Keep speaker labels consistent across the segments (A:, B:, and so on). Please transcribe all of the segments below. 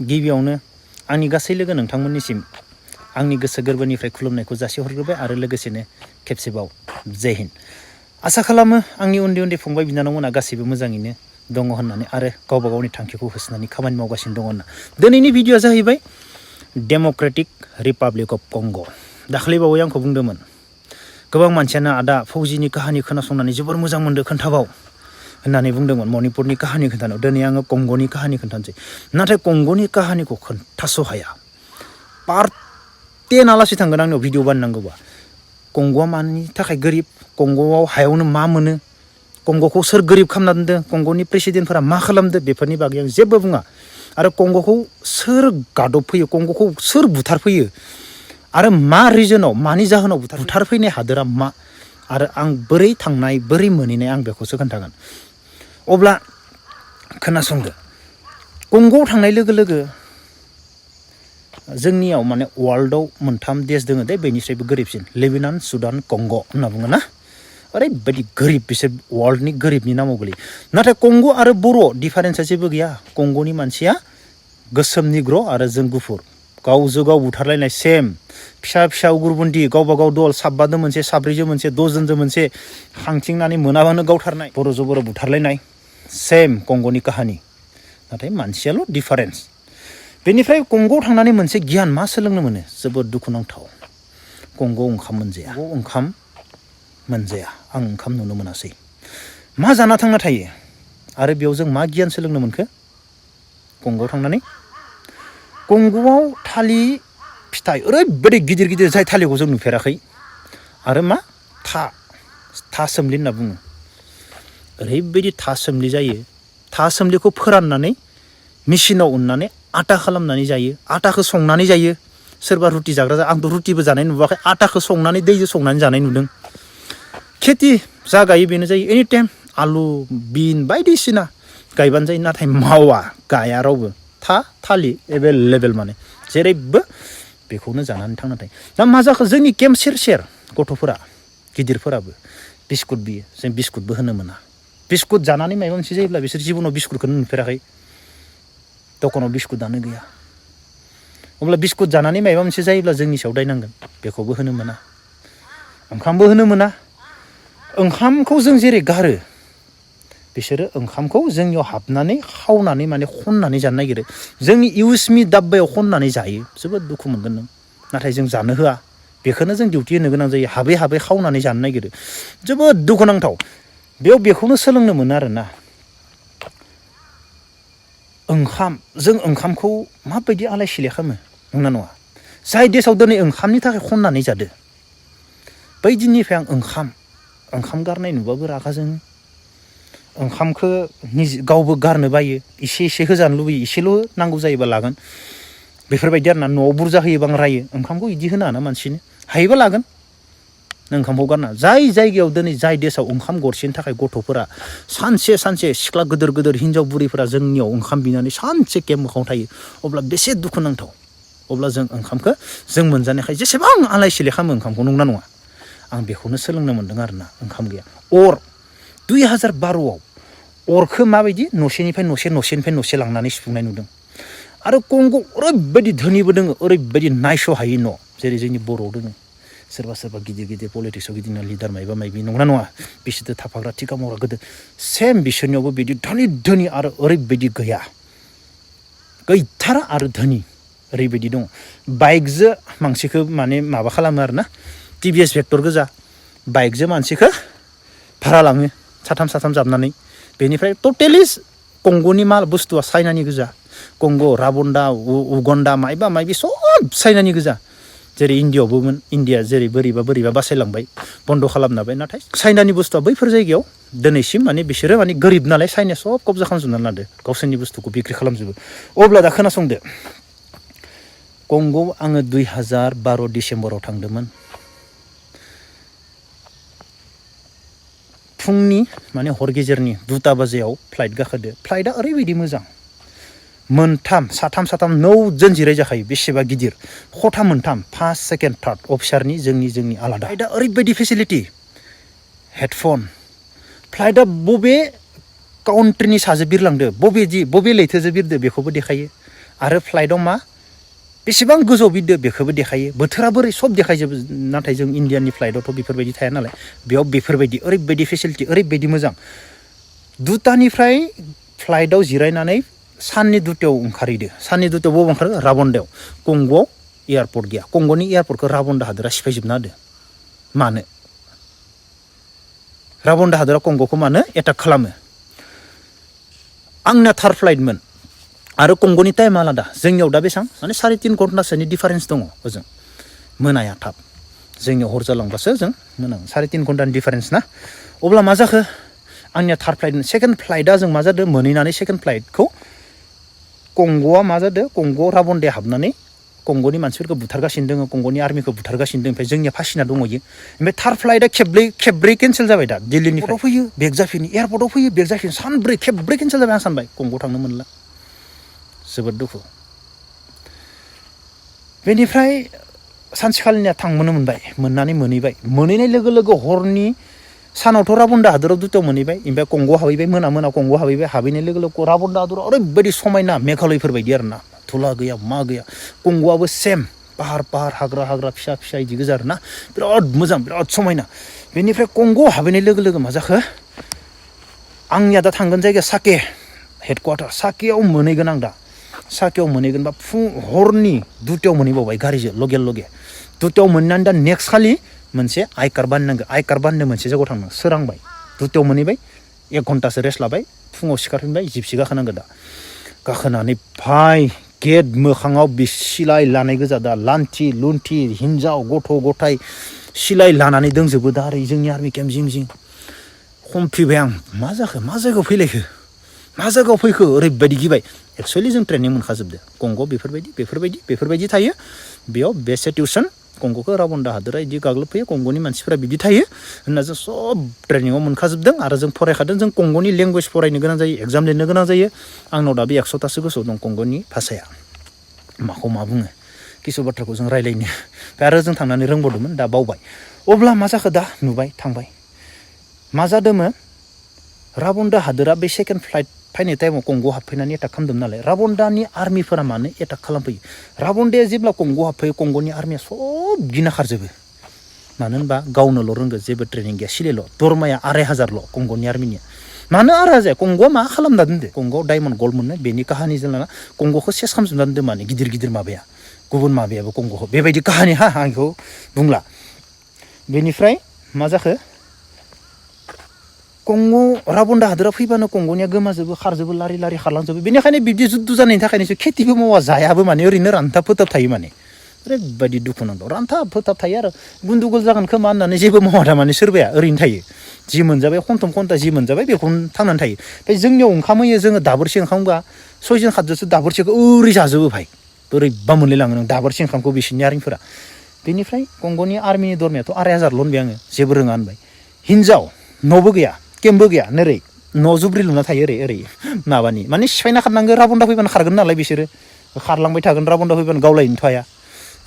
A: गिबियावनो आंनि गासै लोगो नोंथांमोननिसिम आंनि गोसो गोरबोनिफ्राय खुलुमनायखौ जासिहरग्रोबाय आरो लोगोसेनो खेबसेबाव जय हिन्द। आसा खालामो आंनि उन्दै उन्दै फंबाय बिनानावमोना गासैबो मोजाङैनो दङ होननानै आरो गावबा गावनि थांखिखौ होसोनानै खामानि मावगासिनो दङ होनना। दिनैनि भिडिअ'आ जाहैबाय डेम'क्रेटिक रिपाब्लिक अफ कंग'। दाख्लैबावै आंखौ बुंदोंमोन गोबां मानसियानो आदा फौजिनि काहानि खोनासंनानै जोबोर मोजां मोनदों खोन्थाबाव होननानै बुंदोंमोन मणिपुरनि काहानि खोन्थानायाव। दिनै आङो कंग'नि काहानि खोन्थानोसै। नाथाय कंग'नि काहानिखौ खोन्थास' हाया। पार्ट 10 आलासि थांगोन आंनियाव भिडिअ बानायनांगौबा। कंग'आ मानि थाखाय गोरिब, कंग'आव हायावनो मा मोनो, कंग'खौ सोर गोरिब खालामना दोनदों, कंग'नि प्रेसिडेन्टफोरा मा खालामदो, बेफोरनि बागै आं जेबो बुङा। आरो कंग'खौ सोर गादबफैयो, कंग'खौ सोर बुथारफैयो आरो मा रिजनाव मानि जाहोनाव बुथारफैनाय हादोरा मा आरो आं बोरै थांनाय बोरै मोनहैनाय आं बेखौसो खोन्थागोन। अब्ला खोनासंदो। कंग'आव थांनाय लोगो लोगो जोंनियाव माने वर्ल्डआव मोनथाम देश दङ दे बेनिफ्रायबो गोरिबसिन, लेबेनन, सुदान, कंग' होनना बुङो ना। ओरैबायदि गोरिब बिसोर वर्ल्डनि गोरिबनि नामाव गोलैयो। नाथाय कंग' आरो बर' डिफारेन्सआ जेबो गैया। कंग'नि मानसिया गोसोम निग्र' आरो जों गुफुर, गावजों गाव बुथारलायनाय सेम। फिसा फिसा उग्रबन्दी गावबा गाव दल, साबबाजों मोनसे, साब्रैजों मोनसे, 10 जनजों मोनसे, हांथिंनानै मोनाबानो गावथारनाय, बर'जों बर' बुथारलायनाय सेम कंग'नि काहानि। नाथाय मानसियाल' डिफारेन्स। बेनिफ्राय कंग'आव थांनानै मोनसे गियान मा सोलोंनो मोनो, जोबोद दुखुनांथाव। कंग'आव ओंखाम मोनजाया, आं ओंखाम नुनो मोनासै। मा जाना थांना थायो आरो बेयाव जों मा गियान सोलोंनो मोनखो कंग'आव थांनानै? कंग'आव थालिर फिथाइ ओरैबायदि गिदिर गिदिर जाय थालिरखौ जों नुफेराखै। आरो मा था सोमलि होनना बुङो। ओरैबायदि था सोमलि जायो। था सोमलिखौ फोराननानै मेचिनाव उननानै आटा खालामनानै जायो। आटाखौ संनानै जायो। सोरबा रुटि जाग्रा आंथ' रुटिबो जानाय नुवाखै, आटाखौ संनानै दैजों संनानै जानाय नुदों। खेथि जा गायो बेनो जायो। एनि टाइम आलु, बिन बायदिसिना गायबानो जायो। नाथाय मावा, गाया रावबो। थालिर एभेलेबेल माने जेरैबो बेखौनो जानानै थांना थायो। दा मा जाखो, जोंनि केम्प सेर सेर गथ'फोरा गिदिरफोराबो बिस्कुट बियो। जों बिस्कुटबो होनो मोना। बिस्कुट जानानै माबा मोनसे जायोब्ला बिसोर जिबनाव बिस्कुटखौनो नुफेराखै। दखानाव बिस्कुटआनो गैया। अब्ला बिस्कुट जानानै माबा मोनसे जायोब्ला जोंनि सायाव दायनांगोन। बेखौबो होनो मोना। ओंखामबो होनो मोना। ओंखामखौ जों जेरै गारो बिसोरो ओंखामखौ जोंनियाव हाबनानै खावनानै माने खननानै जानो नागिरो। जोंनि इउसमि दाब्बायाव खननानै जायो। जोबोद दुखु मोनगोन नों। नाथाय जों जानो होआ। बेखौनो जों डिउटि होनो गोनां जायो। हाबै हाबै खावनानै जानो नागिरो। जोबोद दुखुनांथाव। बेखौनो सोलोंनो मोनो आरोना। जों ओंखामखौ माबायदि आलाय सिलाय खालामो, नंना नङा? जाय देशआव दिनै ओंखामनि थाखाय खननानै जादो, बै दिननिफ्राय आं ओंखाम गारनाय नुबाबो रागा जोङो। ओंखामखौ गावबो गारनो बायो। एसे एसे होजानो लुबैयो। एसेल' नांगौ जायोबा लागोन। बेफोरबायदि आरोना। न'आव बुरजा होयोबा आं रायो। ओंखामखौ बिदि होनाङा ना मानसिनो। हायोबा लागोन। ओंखामखौ गारना जाय जायगायाव दिनै जाय देशआव ओंखाम गरसेनि थाखाय गथ'फोरा सानसे सिख्ला गिदिर हिनजाव बुरैफोरा जोंनियाव ओंखाम बिनानै सानसे केम्प मोखाङाव थायो, अब्ला बेसे दुखुनांथाव। अब्ला जों ओंखामखौ जों मोनजानायखाय जेसेबां आलाय सिलाय खालामो ओंखामखौ, नंना नङा? आं बेखौनो सोलोंनो मोन्दों आरोना। ओंखाम गैया। 2012आव अरखौ माबायदि न'सेनिफ्राय न'से लांनानै सुफुंनाय नुदों। आरो कंग'आव ओरैबायदि धोनिबो दोङो, ओरैबायदि नायस' हायि न', जेरै जोंनि बर'आव दोङो। सोरबा गिदिर पलिटिक्सआव गिदिंना लिडार मायबा मायबि, नंना नङा? बिसोरजों थाफाग्रा थिखा मावग्रा गोदो सेम बिसोरनियावबो बिदि धोनि आरो ओरैबायदि गैथारा आरो धोनि ओरैबायदि दङ। बाइकजों मानसिखौ माने माबा खालामो आरोना। TVS भेक्टर गोजा बाइकजों मानसिखौ भारा लाङो साथाम जाबनानै। बेनिफ्राय टटेलि कंग'नि माल बुस्थुआ चाइनानि गोजा। कंग', राबन्दा, उगन्दा मायबा सब चाइनानि गोजा। जेरै इन्डियाआवबोमोन। इन्डिया जेरै बोरैबा बासायलांबाय, बन्द' खालामनाबाय। नाथाय चाइनानि बुस्थुआ बैफोर जायगायाव दिनैसिम माने बिसोरो माने गोरिब नालाय चाइनाया सब कब्जा खालामजोबनानै लादो, गावसोरनि बुस्थुखौ बिक्रि खालामजोबो। अब्ला दा खोनासंदो। कंग'आव आङो 2012 डिसेम्बराव थांदोंमोन। फुंनि माने हर गेजेरनि 2टा बाजियाव फ्लाइट गाखोदो। फ्लाइटआ ओरैबायदि मोजां। साथाम 9 जन जिराय जाखायो। बेसेबा गिदिर खथा मोनथाम, फार्स्ट सेकेन्ड थार्ड अफिसारनि जोंनि आलादा। फ्लाइटआ ओरैबायदि फेसिलिटि। हेडफन। फ्लाइटआ बबे काउन्ट्रिनि साजों बिरलांदो, बबे लैथोजों बिरदो बेखौबो देखायो। आरो फ्लाइटआव मा बेसेबां गोजौ बिरदो बेखौबो देखायो बोथोरा बोरै सब देखायजोबो नाथाय जों इण्डियानि फ्लाइटआवथ' बेफोरबायदि थाया नालाय बेयाव बेफोरबायदि ओरैबायदि फेसिलिटि ओरैबायदि मोजां 2टानिफ्राय फ्लाइटआव जिरायनानै साननि 2टायाव ओंखारहैदो साननि 2टायाव बबाव ओंखारो राबन्दायाव कंग'आव एयारपर्ट गैया कंग'नि एयारपर्टखौ राबन्दा हादोरा सिफायजोबना होदो मानो राबन्दा हादोरा कंग'खौ मानो एटाक खालामो आंना थार्ड फ्लाइटमोन आरो कंग'नि टाइम आलादा जोंनियाव दा बेसेबां माने 3.5 घन्टासोनि डिफारेन्स दङ ओजों मोनाया थाब जोंनियाव हर जालांबासो जों मोनां 3.5 घन्टानि डिफारेन्स ना अब्ला मा जाखो आंनिया थार्ड फ्लाइट सेकेन्ड फ्लाइटआ जों मा जादों मोनहैनानै सेकेन्ड फ्लाइटखौ कंग'आ मा जादों कंग'आव राबन्दाया हाबनानै कंग'नि मानसिफोरखौ बुथारगासिनो दङ कंग'नि आर्मिखौ बुथारगासिनो दङ ओमफ्राय जोंनिया फासिना दंहैयो ओमफ्राय थार्ड फ्लाइटआ खेब्रै केन्सेल जाबाय दा दिल्लीनिफ्राय फैयो बेक जाफिनो एयारपर्टआव फैयो बेक जाफिनो सानब्रै खेब्रै केन्सेल जाबाय आं सानबाय कंग'आव थांनो मोनला जोबोद दुखु बेनिफ्राय सानसेखालिनिया थांनो मोनबाय मोननानै मोनहैनाय लोगो लोगो हरनि सानावथ' राबन्दा हादोराव 2टायाव मोनहैबाय ओमफ्राय कंग'आव हाबहैबाय मोना कंग'आव हाबहैबाय हाबहैनाय लोगो लोगो राबन्दा हादोराव ओरैबायदि समायना मेघालयफोर बायदि आरोना धुला गैया मा गैया कंग'आबो सेम पाहार हाग्रा फिसा इदि गोजा आरोना बिराद मोजां बिराद समायना बेनिफ्राय कंग'आव हाबहैनाय लोगो लोगो मा जाखो आंनिया दा थांगोन जायगाया साके हेडक्वार्टार साकेयाव मोनहैगोन आं दा साकेयाव मोनहैगोनबा हरनि 2टायाव मोनहैबावबाय गारिजों लगे 2टायाव मोननानै दा नेक्स्ट खालि मोनसे आइ कार्ड बानायनांगौ आइ कार्ड बानायनो मोनसे जायगायाव थांनांगौ सोरांबाय 2टायाव मोनहैबाय 1 घन्टासो रेस्ट लाबाय फुङाव सिखारफिनबाय जिपसि गाखोनांगौ दा गाखोनानै फाय गेट मोखाङाव सिलाय लानाय गोजा दा लान्थि लुन्थि हिन्जाव गथ' गथाय सिलाय लानानै दंजोबो दा ओरै जोंनि आर्मि केम्प जिं हमफिबाय आं मा जाखो मा जायगायाव फैलायखो मा जायगायाव फैखो ओरैबायदि गिबाय एक्सुवेलि जों ट्रेनिं मोनखाजोबदो कंग' बेफोरबायदि थायो बेयाव बेस्ट सिटुएसन कंग'खौ राबन्दा हादोरा बिदि गाग्लोबफैयो कंग'नि मानसिफोरा बिदि थायो होनना जों सब ट्रेनिङाव मोनखाजोबदों आरो जों फरायखादों जों कंग'नि लेंगुवेज फरायनो गोनां जायो एग्जाम लिरनो गोनां जायो आंनाव दा बे 100थासो गोसोआव दं कंग'नि भाषाया माखौ मा बुङो किसु बाथ्राखौ जों रायलायनो आरो जों थांनानै रोंबावदोंमोन दा बावबाय अब्ला मा जाखो दा नुबाय थांबाय मा जादोंमोन राबन्दा हादोरा बे सेकेन्ड फ्लाइट फैनाय टाइमाव कंग'आव हाबफैनानै एटाक खालामदोंमोन नालाय राबन्दानि आर्मिफोरा मानो एटाक खालामफैयो राबन्दाया जेब्ला कंग'आव हाबफैयो कंग'नि आर्मिया सब गिना खारजोबो मानो होनबा गावनोल' रोंगो जेबो ट्रेनिं गैया सिलेल' दरमाया 2500ल' कंग'नि आर्मिनिया मानो 2500 कंग'आ मा खालामना दोनदो कंग'आव डायमन्ड गल्ड मोननो बेनि काहानि जोंना कंग'खौ सेस खालामजोबना दोनदो माने गिदिर माबाया गुबुन माबायाबो कंग'खौ बेबायदि काहानि आं बेखौ बुंला बेनिफ्राय मा जाखो कंग' राबन्दा हादोरा फैबानो कंग'निया गोमाजोबो खारजोबो लारि खारलांजोबो बेनिखायनो बिब्दि जुद्ध जानायनि थाखायनोसो खेथिबो मावा जायाबो माने ओरैनो रानथाब फोथाब थायो माने ओरैबायदि दुखु नांथाव रानथाब फोथाब थायो आरो गुन्दुगुल जागोन खोमा होननानै जेबो मावा थारमाने सोरबाया ओरैनो थायो जि मोनजाबाय खन्था जि मोनजाबाय बेखौनो थांनानै थायो ओमफ्राय जोंनियाव ओंखाम होयो जोङो दाबोरसे ओंखामबा 6 जन 7 जनसो दाबोरसेखौ ओरै जाजोबो भाइ बोरैबा मोनलायलाङो नों दाबोरसे ओंखामखौ बिसोरनि आर्मिफोरा बेनिफ्राय कंग'नि आर्मिनि दरमायाथ' 2500ल' होनबाय आङो जेबो रोङा होनबाय हिनजाव न'बो गैया केम्पबो गैया नोरै न' जुब्रि लुना थायो ओरै माबानि माने सिफायना खारनांगौ राबन्दा फैबानो खारगोन नालाय बिसोरो खारलांबाय थागोन राबन्दा फैबानो गावलायनोथ' हाया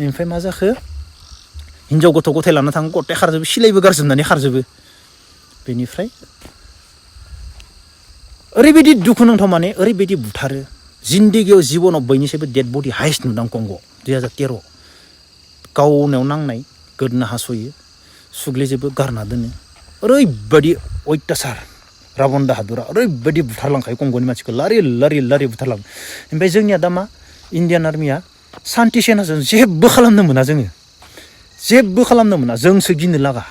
A: ओमफ्राय मा जाखो हिनजाव गथ' गथाय लाना थाङो गथाय खारजोबो सिलायबो गारजोबनानै खारजोबो बेनिफ्राय ओरैबायदि दुखु नांथाव माने ओरैबायदि बुथारो जिन्दगियाव जिबनाव बयनिसायबो डेड बडि हाइस्ट नुदां कंग' 2013 गावनायाव नांनाय गोदना हास'यो सुग्लिजोबो गारना दोनो ओरैबायदि अयथासार राबन्दा हादरा ओरैबायदि बुथारलांखायो कंग'नि मानसिखौ लारि बुथारलाङो ओमफ्राय जोंनिया दा मा इण्डियान आर्मिया सान्ति सेनाजों जेबो खालामनो मोना जोङो जेबो खालामनो मोना जोंसो गिनो लागा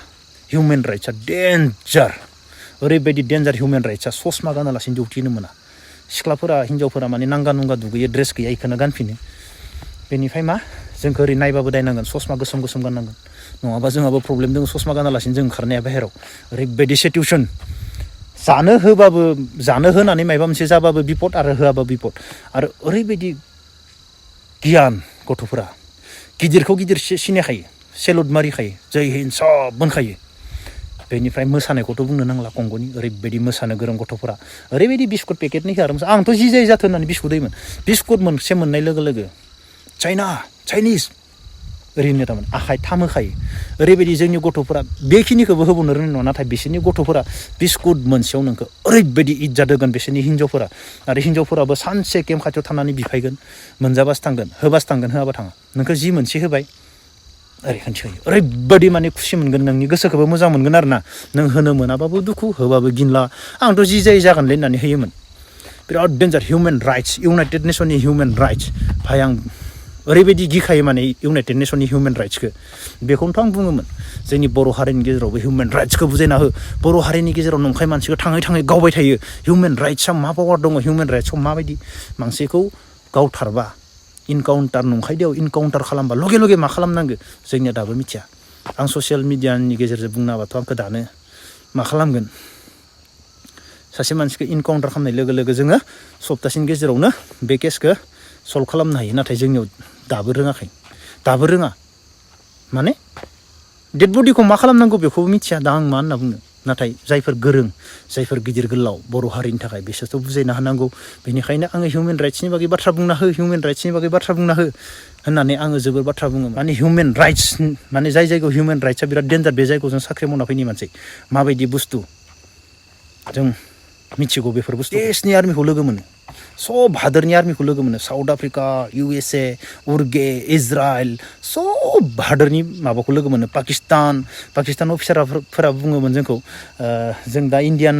A: हिउमेन राइट्सआ डेन्जार ओरैबायदि डेन्जार हिउमेन राइट्सआ ससमा गानालासिनो डिउटि होनो मोना सिख्लाफोरा हिन्जावफोरा माने नांगा नुंगा दुगैयो ड्रेस गैया बेखौनो गानफिनो बेनिफ्राय मा जोंखौ ओरै नायबाबो दायनांगोन ससमा गोसोम गाननांगोन नङाबा जोंहाबो प्रब्लेम दङ ससमा गानालासिनो जों ओंखारनाया बाहेराव ओरैबायदि सिटुएसन जानो होनानै माबा मोनसे जाबाबो बिपद आरो होआबा बिपद आरो ओरैबायदि गियान गथ'फोरा गिदिरखौ गिदिर सिनायखायो सेलुट मारिखायो जय हिन्द सब मोनखायो बेनिफ्राय मोसानायखौथ' बुंनो नांला कंग'नि ओरैबायदि मोसानो गोरों गथ'फोरा ओरैबायदि बिस्कुट पेकेटनि आरो आंथ' जि जाय जाथों होननानै बिस्कुट होयोमोन बिस्कुट मोनसे मोननाय लोगो लोगो चाइनिस ओरैनो थारमाने आखाइ थाम होखायो ओरैबायदि जोंनि गथ'फोरा बेखिनिखौबो होबावनो रोंनाय नङा नाथाय बिसोरनि गथ'फोरा बिस्कुट मोनसेयाव नोंखौ ओरैबायदि इज्जत होगोन बिसोरनि हिन्जावफोरा आरो हिन्जावफोराबो सानसे केम्प खाथियाव थानानै बिफायगोन मोनजाबासो थांगोन होबासो थांगोन होआबा थाङा नोंखौ जि मोनसे होबाय ओरै खोनसे होयो ओरैबायदि माने खुसि मोनगोन नोंनि गोसोखौबो मोजां मोनगोन आरो ना नों होनो मोनाबाबो दुखु होबाबो गिनला आंथ' जि जायो जागोनलै होननानै होयोमोन बिराद डेन्जार हिउमेन राइट्स इउनाइटेड नेसननि हिउमेन राइट्स भाइ आं ओरैबायदि गिखायो माने इउनाइटेड नेसननि हिउमेन राइट्सखौ बेखौनोथ' आं बुङोमोन जोंनि बर' हारिनि गेजेरावबो हिउमेन राइट्सखौ बुजायना हो बर' हारिनि गेजेराव नंखाय मानसिखौ थाङै थाङै गावबाय थायो हिउमेन राइट्सआ मा पावार दङ हिउमेन राइट्सआव माबायदि मानसिखौ गावथारबा इनकाउन्टार नंखायदियाव इनकाउन्टार खालामबा लगे लगे मा खालामनांगौ जोंनिया दाबो मिथिया आं ससियेल मिडियानि गेजेरजों बुंनो हाबाथ' आंखौ दानो मा खालामगोन सासे मानसिखौ इनकाउन्टार खालामनाय लोगो लोगो जोङो सप्तासेनि गेजेरावनो बे केसखौ सल्भ खालामनो हायो नाथाय जोंनियाव दाबो रोङाखै दाबो रोङा माने डेड बडिखौ मा खालामनांगौ बेखौबो मिथिया दा आं मा होनना बुंनो नाथाय जायफोर गोरों जायफोर गिदिर गोलाव बर' हारिनि थाखाय बिसोरथ' बुजायना होनांगौ बेनिखायनो आङो हिउमेन राइट्सनि बागै बाथ्रा बुंना हो हिउमेन राइट्सनि बागै बाथ्रा बुंना हो होननानै आङो जोबोर बाथ्रा बुङो माने हिउमेन राइट्स माने जाय जायगायाव हिउमेन राइट्सआ बिराद डेन्जार बे जायगायाव जों साख्रि मावना फैनाय मानसि माबायदि बुस्थु जों मिथिगौ बेफोर बुस्थु देशनि आर्मिखौ लोगो मोनो सब हादोरनि आर्मिखौ लोगो मोनो साउथ आफ्रिका USA उर्गे इजराइल सब हादोरनि माबाखौ लोगो मोनो पाकिस्तान अफिसारफोरा बुङोमोन जोंखौ जों दा इण्डियान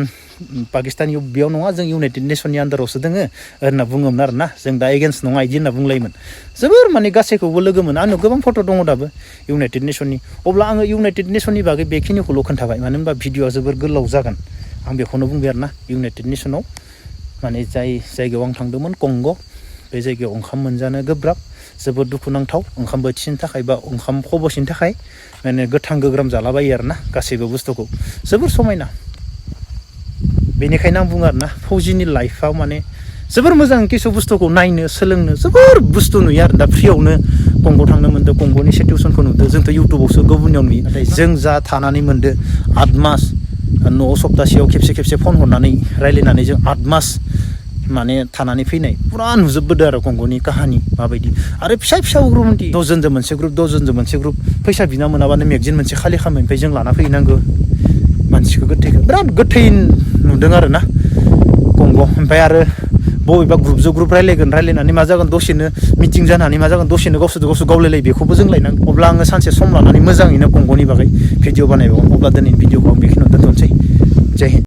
A: पाकिस्तान बेयाव नङा जों इउनाइटेड नेसननि आन्दारावसो दोङो होनना बुङोमोन आरो ना जों दा एगेन्स्ट नङा इदि होनना बुंलायोमोन जोबोर माने गासैखौबो लोगो मोनो आंनाव गोबां फट' दङ दाबो इउनाइटेड नेसननि अब्ला आङो इउनाइटेड नेसननि बागै बेखिनिखौल' खोन्थाबाय मानो होनबा भिडिअआ जोबोर गोलाव जागोन आं बेखौनो बुंबाय आरो ना इउनाइटेड नेसनाव माने जाय जायगायाव आं थांदोंमोन कंग' बे जायगायाव ओंखाम मोनजानो गोब्राब जोबोद दुखुनांथाव ओंखाम बोथिसेनि थाखाय बा ओंखाम खबसेनि थाखाय माने गोथां गोग्राम जालाबायो आरो ना गासैबो बुस्थुखौ जोबोर समायना बेनिखायनो आं बुङो आरो ना फौजिनि लाइफआव माने जोबोर मोजां किसु बुस्थुखौ नायनो सोलोंनो जोबोर बुस्थु नुयो आरो दा फ्रियावनो कंग' थांनो मोन्दों कंग'नि सिटुवेसनखौ नुदों जोंथ' इउटुबावसो गुबुननियाव नुयो नाथाय जों जा थानानै मोन्दों 8 मास न'आव सप्तासेयाव खेबसे फन हरनानै रायज्लायनानै जों 8 मास माने थानानै फैनाय पुरा नुजोबबोदों आरो कंग'नि काहानि माबायदि आरो फिसा ग्रुपनि 10 जनजों मोनसे ग्रुप फैसा बिना मोनाबानो मेगजिन मोनसे खालि खालामो ओमफ्राय जों लाना फैनांगौ मानसिखौ गोथैखौ बिराद गोथै नुदों आरो ना कंग' ओमफ्राय आरो बबेबा ग्रुपजों ग्रुप रायलायनानै मा जागोन दसेनो मिटिं जानानै मा जागोन दसेनो गावसोरजों गावलायलायो बेखौबो जों लायनांगौ अब्ला आङो सानसे सम लानानै मोजाङैनो कंग'नि बागै भिडिअ बानायबावगोन अब्ला दिनैनि भिडिअखौ आं बेखिनियाव दोनथ'नोसै जय हिन्द